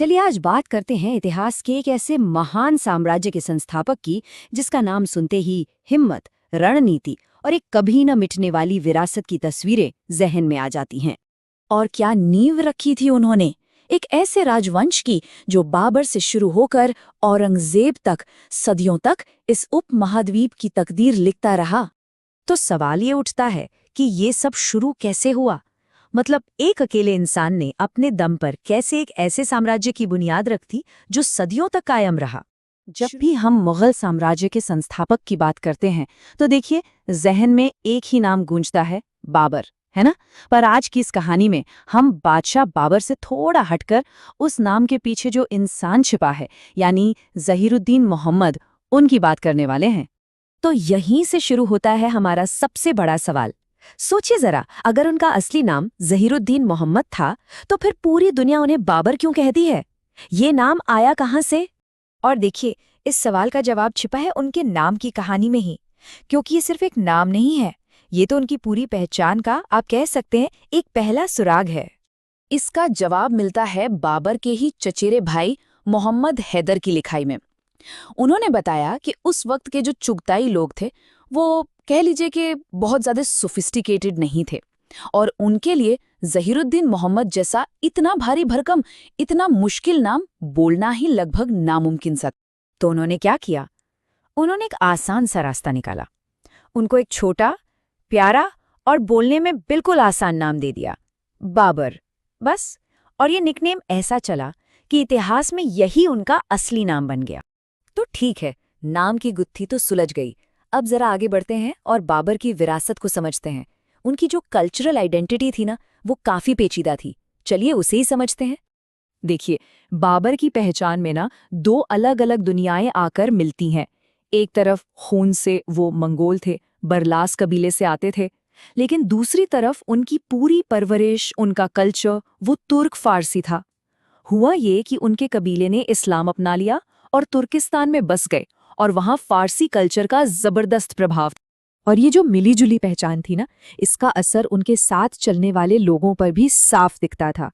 चलिए आज बात करते हैं इतिहास के एक ऐसे महान साम्राज्य के संस्थापक की जिसका नाम सुनते ही हिम्मत, रणनीति और एक कभी न मिटने वाली विरासत की तस्वीरें जहन में आ जाती हैं। और क्या नींव रखी थी उन्होंने, एक ऐसे राजवंश की जो बाबर से शुरू होकर औरंगजेब तक सदियों तक इस उपमहाद्वीप की तकदीर लिखता रहा। तो सवाल ये उठता है कि ये सब शुरू कैसे हुआ। मतलब एक अकेले इंसान ने अपने दम पर कैसे एक ऐसे साम्राज्य की बुनियाद रख दी जो सदियों तक कायम रहा। जब भी हम मुगल साम्राज्य के संस्थापक की बात करते हैं तो देखिए जहन में एक ही नाम गूंजता है, बाबर, है ना। पर आज की इस कहानी में हम बादशाह बाबर से थोड़ा हटकर उस नाम के पीछे जो इंसान छिपा है, यानी ज़हीरुद्दीन मोहम्मद, उनकी बात करने वाले हैं। तो यहीं से शुरू होता है हमारा सबसे बड़ा सवाल। सोचिए जरा, अगर उनका असली नाम ज़हीरुद्दीन मोहम्मद था तो फिर पूरी दुनिया उन्हें बाबर क्यों कहती है? ये नाम आया कहाँ से? और देखिए, इस सवाल का जवाब छिपा है उनके नाम की कहानी में ही। क्योंकि ये सिर्फ एक नाम नहीं है, ये तो उनकी पूरी पहचान का, आप कह सकते हैं, एक पहला सुराग है। इसका जवाब मिलता है बाबर के ही चचेरे भाई मोहम्मद हैदर की लिखाई में। उन्होंने बताया कि उस वक्त के जो चुगताई लोग थे वो कह लीजिए कि बहुत ज़्यादा सोफिस्टिकेटेड नहीं थे, और उनके लिए ज़हीरुद्दीन मोहम्मद जैसा इतना भारी भरकम, इतना मुश्किल नाम बोलना ही लगभग नामुमकिन सा। तो उन्होंने क्या किया? उन्होंने एक आसान सा रास्ता निकाला। उनको एक छोटा, प्यारा और बोलने में बिल्कुल आसान नाम दे दिया, बाबर, बस। और ये निकनेम ऐसा चला कि इतिहास में यही उनका असली नाम बन गया। तो ठीक है, नाम की गुत्थी तो सुलझ गई। अब जरा आगे बढ़ते हैं और बाबर की विरासत को समझते हैं। उनकी जो कल्चरल आइडेंटिटी थी ना, वो काफी पेचीदा थी। चलिए उसे ही समझते हैं। देखिए, बाबर की पहचान में ना दो अलग अलग दुनियाएं आकर मिलती हैं। एक तरफ खून से वो मंगोल थे, बरलास कबीले से आते थे, लेकिन दूसरी तरफ उनकी पूरी परवरिश, उनका कल्चर, वो तुर्क फारसी था। हुआ ये कि उनके कबीले ने इस्लाम अपना लिया और तुर्किस्तान में बस गए, और वहां फारसी कल्चर का जबरदस्त प्रभाव। और ये जो मिलीजुली पहचान थी ना, इसका असर उनके साथ चलने वाले लोगों पर भी साफ दिखता था।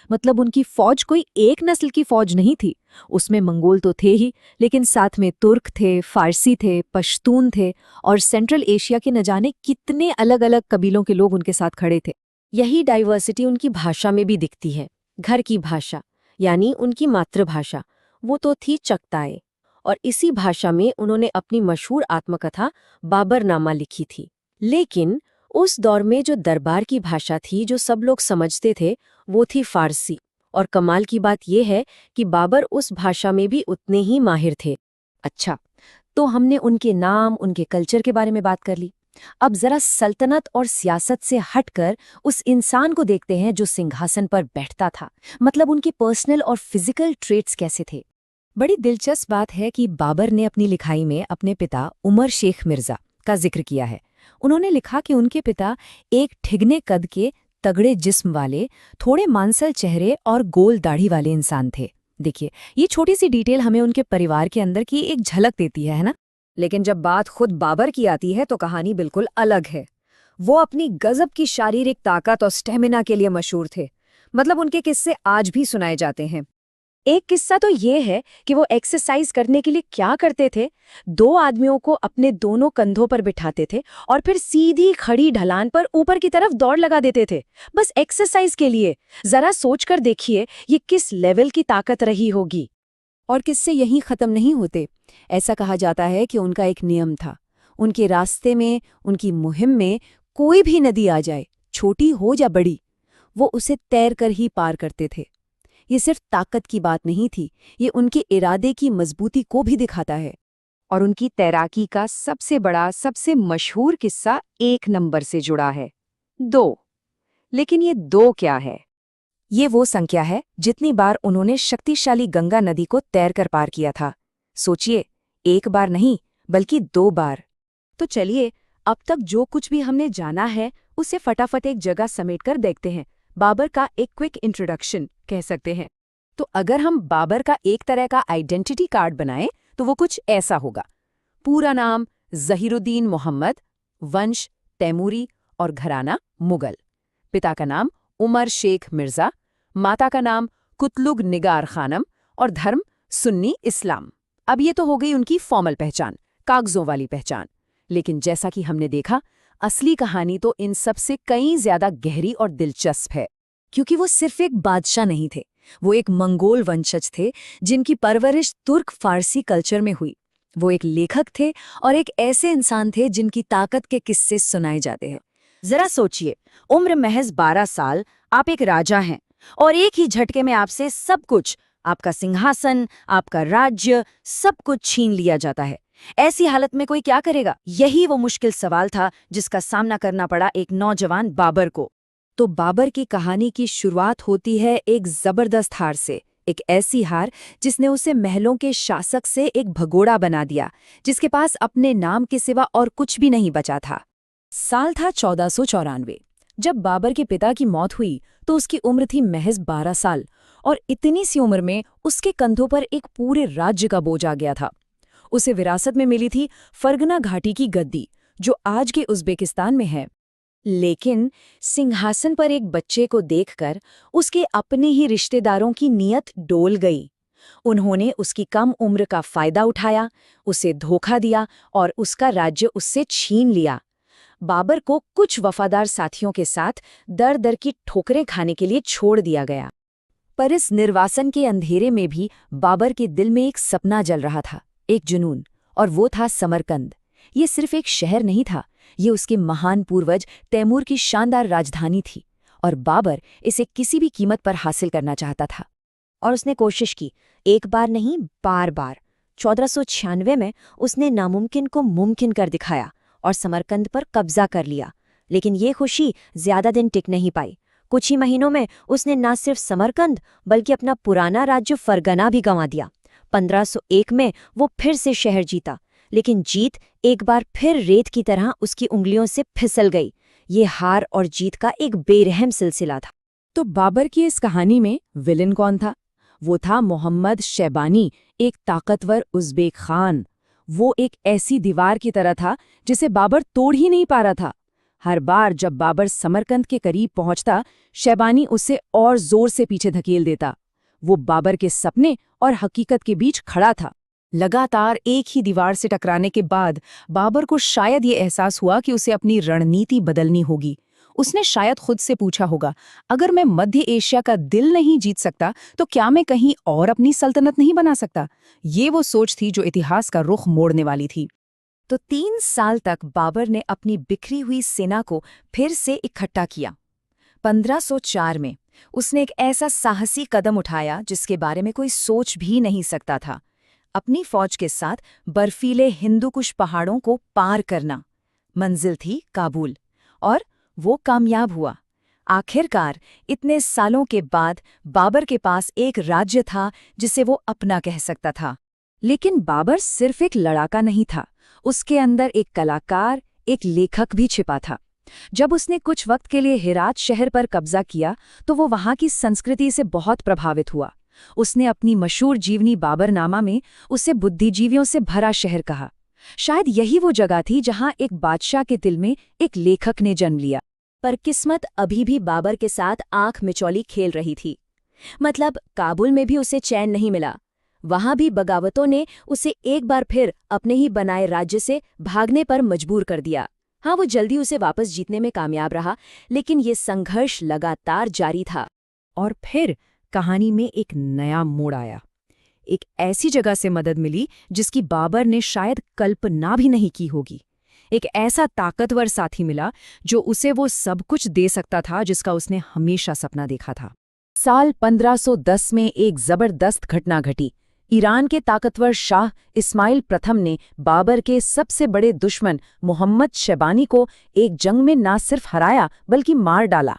मतलब उनकी फौज कोई एक नस्ल की फौज नहीं थी। उसमें मंगोल तो थे ही, लेकिन साथ में तुर्क थे, फारसी थे, पश्तून थे, और सेंट्रल एशिया के न जाने कितने अलग अलग कबीलों के लोग उनके साथ खड़े थे। यही डाइवर्सिटी उनकी भाषा में भी दिखती है। घर की भाषा, यानी उनकी मातृभाषा, वो तो थी चगताई, और इसी भाषा में उन्होंने अपनी मशहूर आत्मकथा बाबरनामा लिखी थी। लेकिन उस दौर में जो दरबार की भाषा थी, जो सब लोग समझते थे, वो थी फारसी। और कमाल की बात यह है कि बाबर उस भाषा में भी उतने ही माहिर थे। अच्छा, तो हमने उनके नाम, उनके कल्चर के बारे में बात कर ली। अब जरा सल्तनत और सियासत से हटकर उस इंसान को देखते हैं जो सिंहासन पर बैठता था। मतलब उनके पर्सनल और फिजिकल ट्रेट्स कैसे थे। बड़ी दिलचस्प बात है कि बाबर ने अपनी लिखाई में अपने पिता उमर शेख मिर्जा का जिक्र किया है। उन्होंने लिखा कि उनके पिता एक ठिगने कद के, तगड़े जिस्म वाले, थोड़े मांसल चेहरे और गोल दाढ़ी वाले इंसान थे। देखिए, ये छोटी सी डिटेल हमें उनके परिवार के अंदर की एक झलक देती है ना। लेकिन जब बात खुद बाबर की आती है तो कहानी बिल्कुल अलग है। वो अपनी गजब की शारीरिक ताकत और स्टेमिना के लिए मशहूर थे। मतलब उनके किस्से आज भी सुनाए जाते हैं। एक किस्सा तो ये है कि वो एक्सरसाइज करने के लिए क्या करते थे, दो आदमियों को अपने दोनों कंधों पर बिठाते थे और फिर सीधी खड़ी ढलान पर ऊपर की तरफ दौड़ लगा देते थे, बस एक्सरसाइज के लिए। जरा सोचकर देखिए ये किस लेवल की ताकत रही होगी। और किस्से यहीं खत्म नहीं होते। ऐसा कहा जाता है कि उनका एक नियम था, उनके रास्ते में, उनकी मुहिम में कोई भी नदी आ जाए, छोटी हो या बड़ी, वो उसे तैर कर ही पार करते थे। ये सिर्फ ताकत की बात नहीं थी, ये उनके इरादे की मजबूती को भी दिखाता है। और उनकी तैराकी का सबसे बड़ा, सबसे मशहूर किस्सा एक नंबर से जुड़ा है, 2। लेकिन ये 2 क्या है? ये वो संख्या है जितनी बार उन्होंने शक्तिशाली गंगा नदी को तैरकर पार किया था। सोचिए, एक बार नहीं बल्कि 2 बार। तो चलिए, अब तक जो कुछ भी हमने जाना है उसे फटाफट एक जगह समेटकर देखते हैं। बाबर का एक क्विक इंट्रोडक्शन कह सकते हैं। तो अगर हम बाबर का एक तरह का आइडेंटिटी कार्ड बनाएं तो वो कुछ ऐसा होगा। पूरा नाम ज़हीरुद्दीन मोहम्मद, वंश तैमूरी और घराना मुगल। पिता का नाम उमर शेख मिर्जा, माता का नाम कुतलुग निगार खानम और धर्म सुन्नी इस्लाम। अब ये तो हो गई उनकी फॉर्मल पहचान, कागजों वाली पहचान। लेकिन जैसा कि हमने देखा, असली कहानी तो इन सब से कहीं ज्यादा गहरी और दिलचस्प है। क्योंकि वो सिर्फ एक बादशाह नहीं थे, वो एक मंगोल वंशज थे जिनकी परवरिश तुर्क फारसी कल्चर में हुई। वो एक लेखक थे और एक ऐसे इंसान थे जिनकी ताकत के किस्से सुनाए जाते हैं। जरा सोचिए, उम्र महज 12 साल, आप एक राजा हैं और एक ही झटके में आपसे सब कुछ, आपका सिंहासन, आपका राज्य, सब कुछ छीन लिया जाता है। ऐसी हालत में कोई क्या करेगा? यही वो मुश्किल सवाल था जिसका सामना करना पड़ा एक नौजवान बाबर को। तो बाबर की कहानी की शुरुआत होती है एक जबरदस्त हार से, एक ऐसी हार जिसने उसे महलों के शासक से एक भगोड़ा बना दिया, जिसके पास अपने नाम के सिवा और कुछ भी नहीं बचा था। साल था 1494। जब बाबर के पिता की मौत हुई तो उसकी उम्र थी महज 12 साल, और इतनी सी उम्र में उसके कंधों पर एक पूरे राज्य का बोझ आ गया था। उसे विरासत में मिली थी फरगना घाटी की गद्दी, जो आज के उज़्बेकिस्तान में है। लेकिन सिंहासन पर एक बच्चे को देखकर उसके अपने ही रिश्तेदारों की नीयत डोल गई। उन्होंने उसकी कम उम्र का फायदा उठाया, उसे धोखा दिया और उसका राज्य उससे छीन लिया। बाबर को कुछ वफादार साथियों के साथ दर दर की ठोकरें खाने के लिए छोड़ दिया गया। पर इस निर्वासन के अंधेरे में भी बाबर के दिल में एक सपना जल रहा था, एक जुनून, और वो था समरकंद। ये सिर्फ एक शहर नहीं था, ये उसके महान पूर्वज तैमूर की शानदार राजधानी थी, और बाबर इसे किसी भी कीमत पर हासिल करना चाहता था। और उसने कोशिश की, एक बार नहीं बार बार। 1496 में उसने नामुमकिन को मुमकिन कर दिखाया और समरकंद पर कब्जा कर लिया। लेकिन ये खुशी ज्यादा दिन टिक नहीं पाई। कुछ ही महीनों में उसने न सिर्फ समरकंद बल्कि अपना पुराना राज्य फरगना भी गंवा दिया। 1501 में वो फिर से शहर जीता, लेकिन जीत एक बार फिर रेत की तरह उसकी उंगलियों से फिसल गई। ये हार और जीत का एक बेरहम सिलसिला था। तो बाबर की इस कहानी में विलन कौन था? वो था मोहम्मद शैबानी, एक ताकतवर उज़्बेक खान। वो एक ऐसी दीवार की तरह था जिसे बाबर तोड़ ही नहीं पा रहा था। हर बार जब बाबर समरकंद के करीब पहुंचता, शैबानी उसे और जोर से पीछे धकेल देता। वो बाबर के सपने और हकीकत के बीच खड़ा था। लगातार एक ही दीवार से टकराने के बाद बाबर को शायद ये एहसास हुआ कि उसे अपनी रणनीति बदलनी होगी। उसने शायद खुद से पूछा होगा, अगर मैं मध्य एशिया का दिल नहीं जीत सकता तो क्या मैं कहीं और अपनी सल्तनत नहीं बना सकता? ये वो सोच थी जो इतिहास का रुख मोड़ने वाली थी। तो 3 साल तक बाबर ने अपनी बिखरी हुई सेना को फिर से इकट्ठा किया। 1504 में उसने एक ऐसा साहसी कदम उठाया जिसके बारे में कोई सोच भी नहीं सकता था। अपनी फौज के साथ बर्फीले हिंदुकुश पहाड़ों को पार करना। मंजिल थी काबुल, और वो कामयाब हुआ। आखिरकार इतने सालों के बाद बाबर के पास एक राज्य था जिसे वो अपना कह सकता था। लेकिन बाबर सिर्फ एक लड़ाका नहीं था, उसके अंदर एक कलाकार, एक लेखक भी छिपा था। जब उसने कुछ वक्त के लिए हेरात शहर पर कब्जा किया तो वो वहाँ की संस्कृति से बहुत प्रभावित हुआ। उसने अपनी मशहूर जीवनी बाबरनामा में उसे बुद्धिजीवियों से भरा शहर कहा। शायद यही वो जगह थी जहाँ एक बादशाह के दिल में एक लेखक ने जन्म लिया। पर किस्मत अभी भी बाबर के साथ आंख मिचौली खेल रही थी। मतलब काबुल में भी उसे चैन नहीं मिला। वहां भी बगावतों ने उसे एक बार फिर अपने ही बनाए राज्य से भागने पर मजबूर कर दिया। हाँ, वो जल्दी उसे वापस जीतने में कामयाब रहा, लेकिन ये संघर्ष लगातार जारी था। और फिर कहानी में एक नया मोड़ आया। एक ऐसी जगह से मदद मिली जिसकी बाबर ने शायद कल्पना भी नहीं की होगी। एक ऐसा ताकतवर साथी मिला जो उसे वो सब कुछ दे सकता था जिसका उसने हमेशा सपना देखा था। साल 1510 में एक जबरदस्त घटना घटी। ईरान के ताकतवर शाह इस्माइल प्रथम ने बाबर के सबसे बड़े दुश्मन मोहम्मद शैबानी को एक जंग में न सिर्फ हराया बल्कि मार डाला।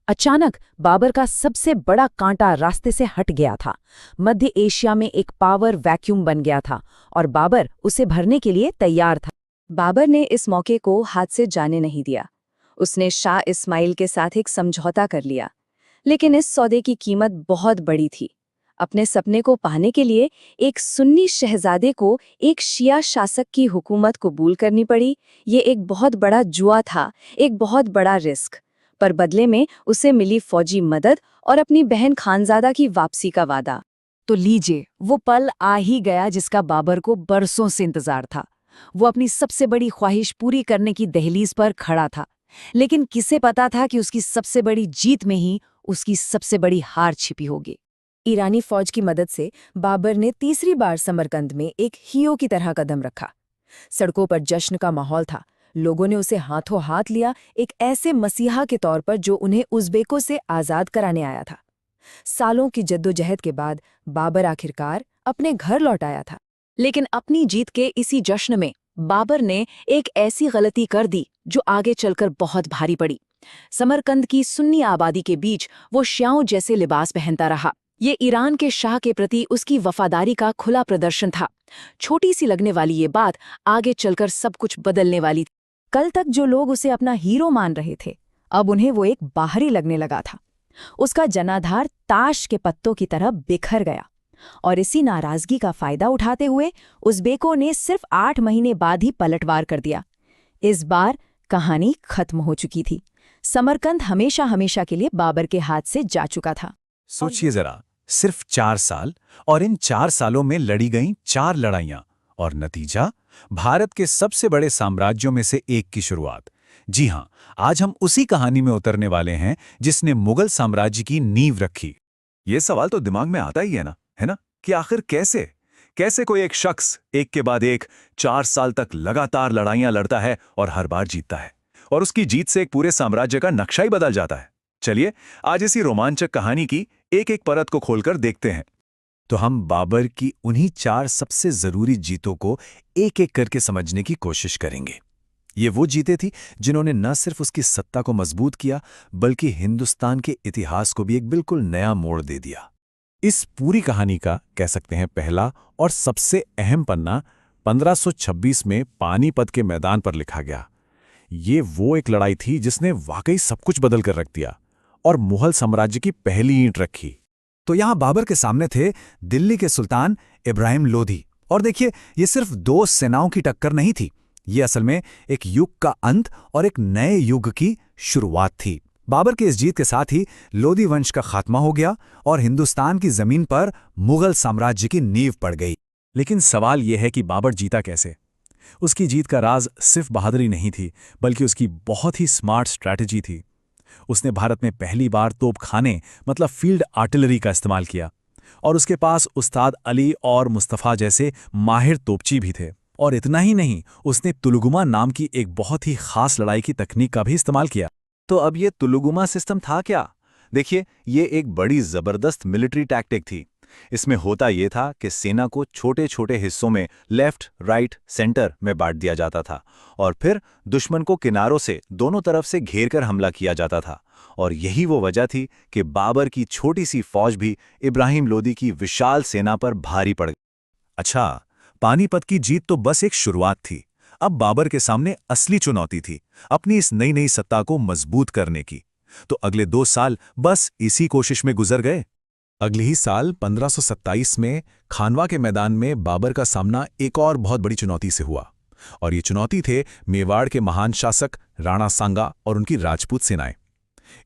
अचानक बाबर का सबसे बड़ा कांटा रास्ते से हट गया था। मध्य एशिया में एक पावर वैक्यूम बन गया था और बाबर उसे भरने के लिए तैयार था। बाबर ने इस मौके को हाथ से जाने नहीं दिया। उसने शाह इस्माइल के साथ एक समझौता कर लिया, लेकिन इस सौदे की कीमत बहुत बड़ी थी। अपने सपने को पाने के लिए एक सुन्नी शहजादे को एक शिया शासक की हुकूमत कबूल करनी पड़ी। ये एक बहुत बड़ा जुआ था, एक बहुत बड़ा रिस्क। पर बदले में उसे मिली फौजी मदद और अपनी बहन खानजादा की वापसी का वादा। तो लीजिए, वो पल आ ही गया जिसका बाबर को बरसों से इंतजार था। वो अपनी सबसे बड़ी ख्वाहिश पूरी करने की दहलीज पर खड़ा था, लेकिन किसे पता था कि उसकी सबसे बड़ी जीत में ही उसकी सबसे बड़ी हार छिपी होगी। ईरानी फौज की मदद से बाबर ने तीसरी बार समरकंद में एक हीरो की तरह कदम रखा। सड़कों पर जश्न का माहौल था। लोगों ने उसे हाथों हाथ लिया, एक ऐसे मसीहा के तौर पर जो उन्हें उज़्बेकों से आज़ाद कराने आया था। सालों की जद्दोजहद के बाद बाबर आखिरकार अपने घर लौट आया था। लेकिन अपनी जीत के इसी जश्न में बाबर ने एक ऐसी गलती कर दी जो आगे चलकर बहुत भारी पड़ी। समरकंद की सुन्नी आबादी के बीच वो शियाओं जैसे लिबास पहनता रहा। ये ईरान के शाह के प्रति उसकी वफादारी का खुला प्रदर्शन था। छोटी सी लगने वाली ये बात आगे चलकर सब कुछ बदलने वाली थी। कल तक जो लोग उसे अपना हीरो मान रहे थे, अब उन्हें वो एक बाहरी लगने लगा था। उसका जनाधार ताश के पत्तों की तरह बिखर गया, और इसी नाराजगी का फायदा उठाते हुए उज़्बेकों ने सिर्फ 8 महीने बाद ही पलटवार कर दिया। इस बार कहानी खत्म हो चुकी थी। समरकंद हमेशा हमेशा के लिए बाबर के हाथ से जा चुका था। सोचिए जरा, सिर्फ 4 साल, और इन 4 सालों में लड़ी गईं 4 लड़ाइयां, और नतीजा भारत के सबसे बड़े साम्राज्यों में से एक की शुरुआत। जी हां, आज हम उसी कहानी में उतरने वाले हैं जिसने मुगल साम्राज्य की नींव रखी। ये सवाल तो दिमाग में आता ही है ना, कि आखिर कैसे कोई एक शख्स एक के बाद एक 4 साल तक लगातार लड़ाइयां लड़ता है और हर बार जीतता है, और उसकी जीत से एक पूरे साम्राज्य का नक्शा ही बदल जाता है। चलिए आज इसी रोमांचक कहानी की एक एक परत को खोलकर देखते हैं। तो हम बाबर की उन्हीं 4 सबसे जरूरी जीतों को एक एक करके समझने की कोशिश करेंगे। ये वो जीतें थी जिन्होंने न सिर्फ उसकी सत्ता को मजबूत किया, बल्कि हिंदुस्तान के इतिहास को भी एक बिल्कुल नया मोड़ दे दिया। इस पूरी कहानी का कह सकते हैं पहला और सबसे अहम पन्ना 1526 में पानीपत के मैदान पर लिखा गया। ये वो एक लड़ाई थी जिसने वाकई सब कुछ बदल कर रख दिया और मुगल साम्राज्य की पहली ईंट रखी। तो यहां बाबर के सामने थे दिल्ली के सुल्तान इब्राहिम लोधी। और देखिए, ये सिर्फ 2 सेनाओं की टक्कर नहीं थी, ये असल में एक युग का अंत और एक नए युग की शुरुआत थी। बाबर के इस जीत के साथ ही लोधी वंश का खात्मा हो गया और हिंदुस्तान की जमीन पर मुगल साम्राज्य की नींव पड़ गई। लेकिन सवाल यह है कि बाबर जीता कैसे? उसकी जीत का राज सिर्फ बहादुरी नहीं थी, बल्कि उसकी बहुत ही स्मार्ट स्ट्रैटेजी थी। उसने भारत में पहली बार तोपखाने मतलब फील्ड आर्टिलरी का इस्तेमाल किया, और उसके पास उस्ताद अली और मुस्तफ़ा जैसे माहिर तोपची भी थे। और इतना ही नहीं, उसने तुलुगुमा नाम की एक बहुत ही खास लड़ाई की तकनीक का भी इस्तेमाल किया। तो अब ये तुलुगुमा सिस्टम था क्या? देखिए, ये एक बड़ी जबरदस्त मिलिट्री टैक्टिक थी। इसमें होता ये था कि सेना को छोटे छोटे हिस्सों में लेफ्ट, राइट, सेंटर में बांट दिया जाता था, और फिर दुश्मन को किनारों से दोनों तरफ से घेर कर हमला किया जाता था। और यही वो वजह थी कि बाबर की छोटी सी फौज भी इब्राहिम लोदी की विशाल सेना पर भारी पड़ गई। अच्छा, पानीपत की जीत तो बस एक शुरुआत थी। अब बाबर के सामने असली चुनौती थी अपनी इस नई सत्ता को मजबूत करने की। तो अगले 2 साल बस इसी कोशिश में गुजर गए। अगले ही साल 1527 में खानवा के मैदान में बाबर का सामना एक और बहुत बड़ी चुनौती से हुआ, और ये चुनौती थे मेवाड़ के महान शासक राणा सांगा और उनकी राजपूत सेनाएं।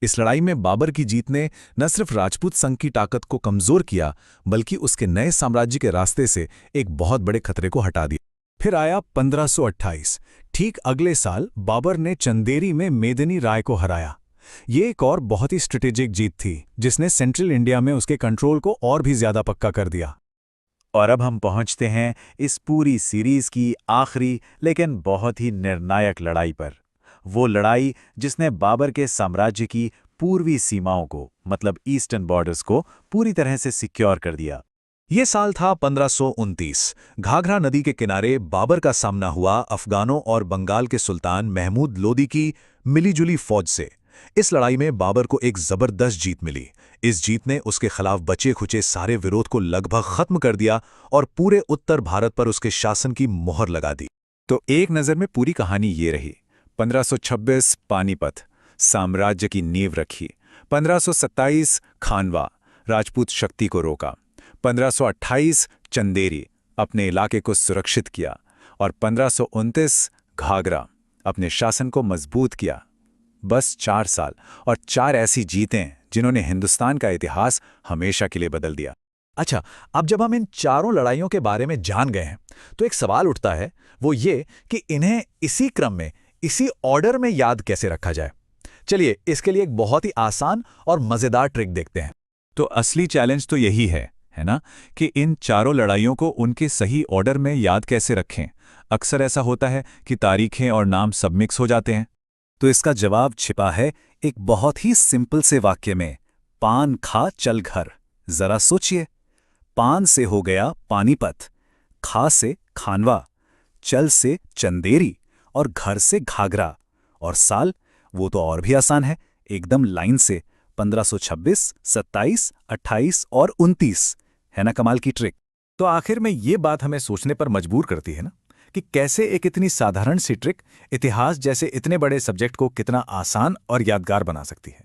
इस लड़ाई में बाबर की जीत ने न सिर्फ राजपूत संघ की ताकत को कमजोर किया, बल्कि उसके नए साम्राज्य के रास्ते से एक बहुत बड़े खतरे को हटा दिया। फिर आया 1528। ठीक अगले साल बाबर ने चंदेरी में मेदिनी राय को हराया। ये एक और बहुत ही स्ट्रेटेजिक जीत थी, जिसने सेंट्रल इंडिया में उसके कंट्रोल को और भी ज्यादा पक्का कर दिया। और अब हम पहुंचते हैं इस पूरी सीरीज की आखिरी लेकिन बहुत ही निर्णायक लड़ाई पर। वो लड़ाई जिसने बाबर के साम्राज्य की पूर्वी सीमाओं को मतलब ईस्टर्न बॉर्डर्स को पूरी तरह से सिक्योर कर दिया। ये साल था 1529। घाघरा नदी के किनारे बाबर का सामना हुआ अफगानों और बंगाल के सुल्तान महमूद लोदी की मिलीजुली फौज से। इस लड़ाई में बाबर को एक जबरदस्त जीत मिली। इस जीत ने उसके खिलाफ बचे खुचे सारे विरोध को लगभग खत्म कर दिया और पूरे उत्तर भारत पर उसके शासन की मोहर लगा दी। तो एक नज़र में पूरी कहानी ये रही। 1526 पानीपत, साम्राज्य की नींव रखी। 1527 खानवा, राजपूत शक्ति को रोका। 1528 चंदेरी, अपने इलाके को सुरक्षित किया। और 1529 घाघरा, अपने शासन को मजबूत किया। बस 4 साल और 4 ऐसी जीतें जिन्होंने हिंदुस्तान का इतिहास हमेशा के लिए बदल दिया। अच्छा, अब जब हम इन चारों लड़ाइयों के बारे में जान गए हैं तो एक सवाल उठता है, वो ये कि इन्हें इसी क्रम में, इसी ऑर्डर में याद कैसे रखा जाए। चलिए इसके लिए एक बहुत ही आसान और मज़ेदार ट्रिक देखते हैं। तो असली चैलेंज तो यही है ना, कि इन चारों लड़ाइयों को उनके सही ऑर्डर में याद कैसे रखें। अक्सर ऐसा होता है कि तारीखें और नाम सब मिक्स हो जाते हैं। तो इसका जवाब छिपा है एक बहुत ही सिंपल से वाक्य में, पान खा चल घर। जरा सोचिए, पान से हो गया पानीपत, खा से खानवा, चल से चंदेरी और घर से घाघरा, और साल वो तो और भी आसान है, एकदम लाइन से 1526, 27, 28 और 29। है ना कमाल की ट्रिक। तो आखिर में ये बात हमें सोचने पर मजबूर करती है ना, कि कैसे एक इतनी साधारण सी ट्रिक इतिहास जैसे इतने बड़े सब्जेक्ट को कितना आसान और यादगार बना सकती है।